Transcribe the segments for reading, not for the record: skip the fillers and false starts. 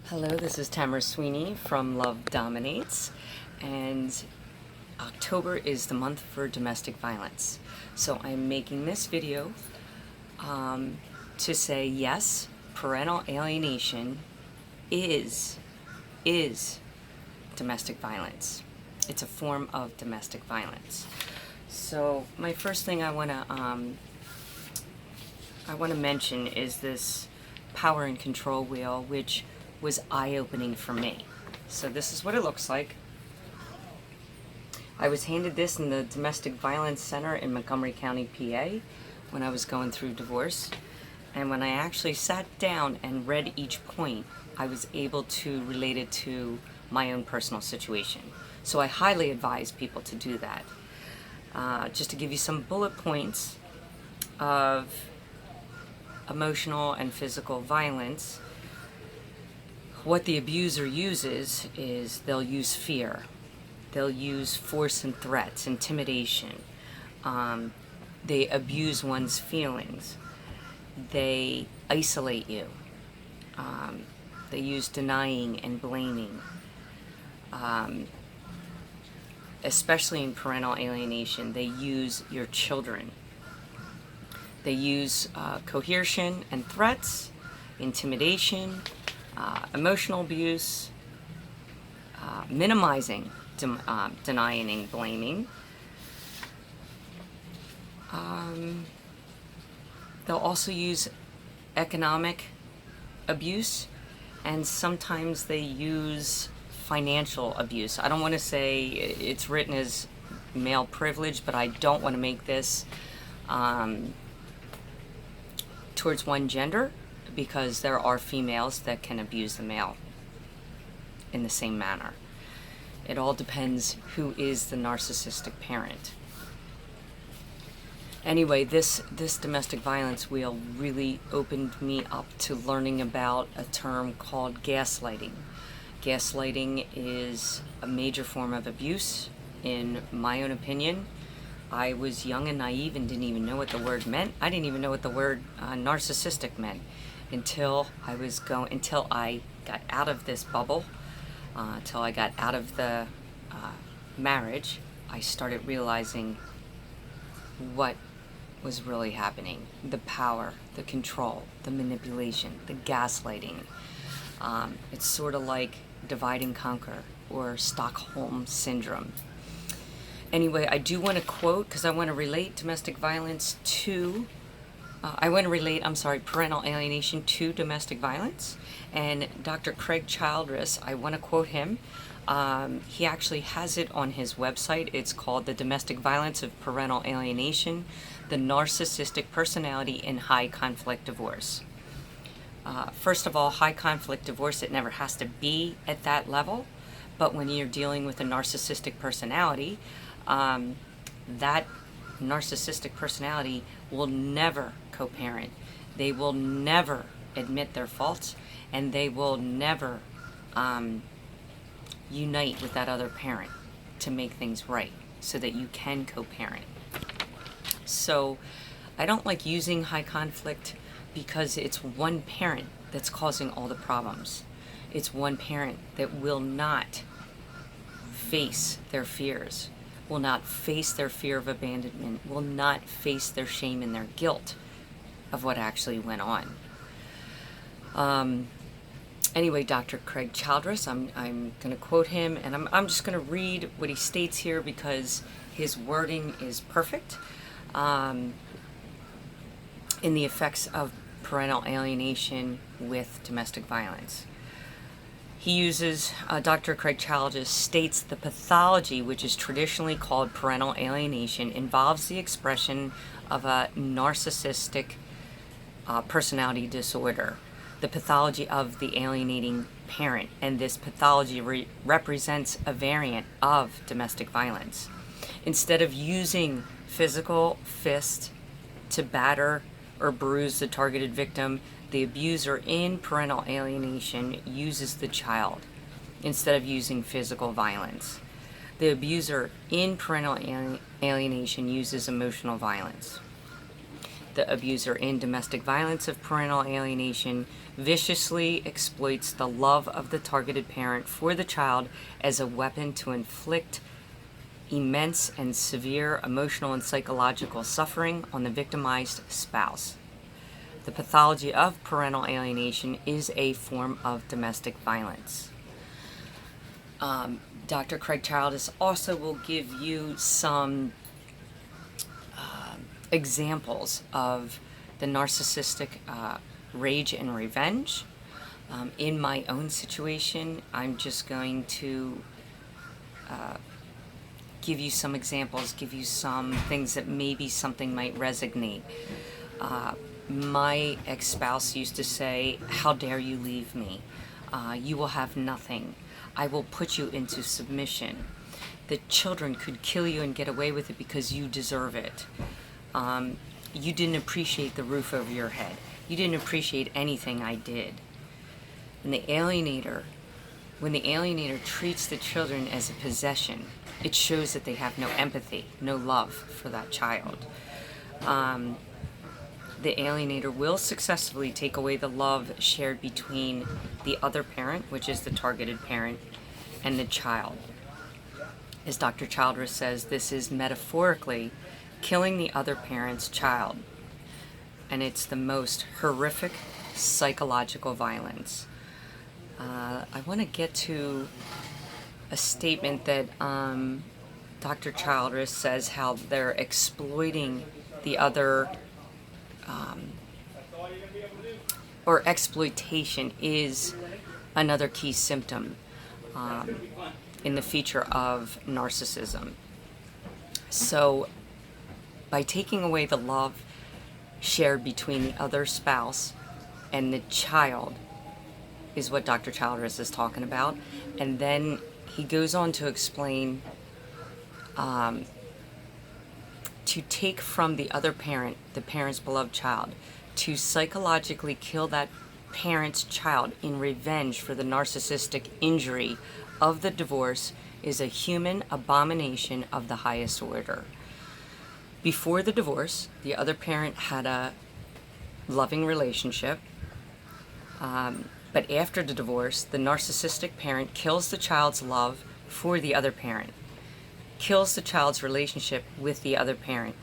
Hello, this is Tamara Sweeney from Love Dominates, and October is the month for domestic violence. So I'm making this video to say yes, parental alienation is domestic violence. It's a form of domestic violence. So my first thing I want to mention is this power and control wheel, which was eye-opening for me. So this is what it looks like. I was handed this in the Domestic Violence Center in Montgomery County, PA, when I was going through divorce. And when I actually sat down and read each point, I was able to relate it to my own personal situation. So I highly advise people to do that. Just to give you some bullet points of emotional and physical violence, what the abuser uses is they'll use fear. They'll use force and threats, intimidation. They abuse one's feelings. They isolate you. They use denying and blaming. Especially in parental alienation, they use your children. They use coercion and threats, intimidation, emotional abuse, minimizing, denying and blaming. They'll also use economic abuse, and sometimes they use financial abuse. I don't want to say it's written as male privilege, but I don't want to make this towards one gender, because there are females that can abuse the male in the same manner. It all depends who is the narcissistic parent. Anyway, this domestic violence wheel really opened me up to learning about a term called gaslighting. Gaslighting is a major form of abuse, in my own opinion. I was young and naive and didn't even know what the word meant. I didn't even know what the word narcissistic meant until I got out of this bubble, until I got out of the marriage. I started realizing what was really happening: the power, the control, the manipulation, the gaslighting. It's sort of like divide and conquer, or Stockholm syndrome. Anyway, I do want to quote, because I want to relate domestic violence to parental alienation to domestic violence. And Dr. Craig Childress, I want to quote him. He actually has it on his website. It's called The Domestic Violence of Parental Alienation, the Narcissistic Personality in High Conflict Divorce. First of all, high conflict divorce, it never has to be at that level. But when you're dealing with a narcissistic personality, that narcissistic personality will never co-parent. They will never admit their faults, and they will never unite with that other parent to make things right so that you can co-parent. So I don't like using high conflict, because it's one parent that's causing all the problems. It's one parent that will not face their fears, will not face their fear of abandonment, will not face their shame and their guilt of what actually went on. Anyway, Dr. Craig Childress, I'm going to quote him, and I'm just going to read what he states here, because his wording is perfect in the effects of parental alienation with domestic violence. He uses, Dr. Craig Childress states, the pathology, which is traditionally called parental alienation, involves the expression of a narcissistic personality disorder, the pathology of the alienating parent, and this pathology represents a variant of domestic violence. Instead of using physical fist to batter or bruise the targeted victim, the abuser in parental alienation uses the child instead of using physical violence. The abuser in parental alienation uses emotional violence. The abuser in domestic violence of parental alienation viciously exploits the love of the targeted parent for the child as a weapon to inflict immense and severe emotional and psychological suffering on the victimized spouse. The pathology of parental alienation is a form of domestic violence. Dr. Craig Childress also will give you some examples of the narcissistic rage and revenge. In my own situation, I'm just going to give you some examples, give you some things that maybe something might resonate. My ex-spouse used to say, "How dare you leave me? You will have nothing. I will put you into submission. The children could kill you and get away with it because you deserve it. You didn't appreciate the roof over your head. You didn't appreciate anything I did." And when the alienator treats the children as a possession, it shows that they have no empathy, no love for that child. The alienator will successfully take away the love shared between the other parent, which is the targeted parent, and the child. As Dr. Childress says, this is metaphorically killing the other parent's child. And it's the most horrific psychological violence. I want to get to a statement that Dr. Childress says how they're exploiting the other, or exploitation is another key symptom in the feature of narcissism. So by taking away the love shared between the other spouse and the child is what Dr. Childress is talking about. And then he goes on to explain to take from the other parent, the parent's beloved child, to psychologically kill that parent's child in revenge for the narcissistic injury of the divorce is a human abomination of the highest order. Before the divorce, the other parent had a loving relationship, but after the divorce, the narcissistic parent kills the child's love for the other parent, kills the child's relationship with the other parent,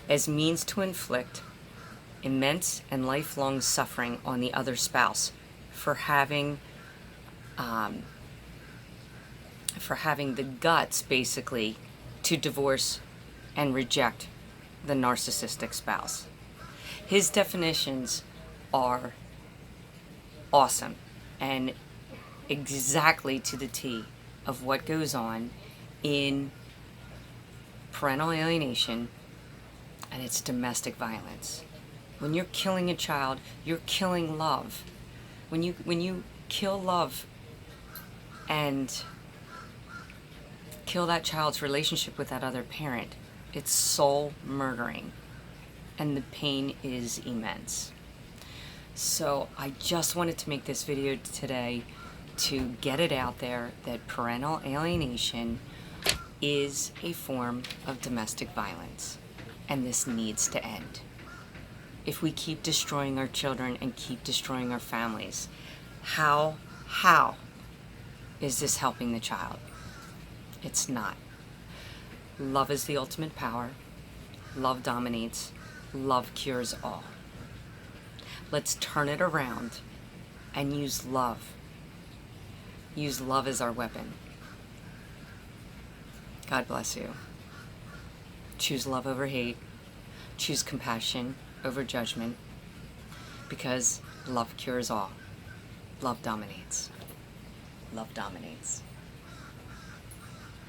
as means to inflict immense and lifelong suffering on the other spouse for having the guts, basically, to divorce and reject the narcissistic spouse. His definitions are awesome and exactly to the T of what goes on in parental alienation, and it's domestic violence. When you're killing a child, you're killing love. When you kill love and kill that child's relationship with that other parent, it's soul murdering, and the pain is immense. So I just wanted to make this video today to get it out there that parental alienation is a form of domestic violence, and this needs to end. If we keep destroying our children and keep destroying our families, how is this helping the child? It's not. Love is the ultimate power. Love dominates. Love cures all. Let's turn it around and use love. Use love as our weapon. God bless you. Choose love over hate. Choose compassion over judgment, because love cures all. Love dominates. Love dominates.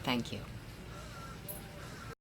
Thank you.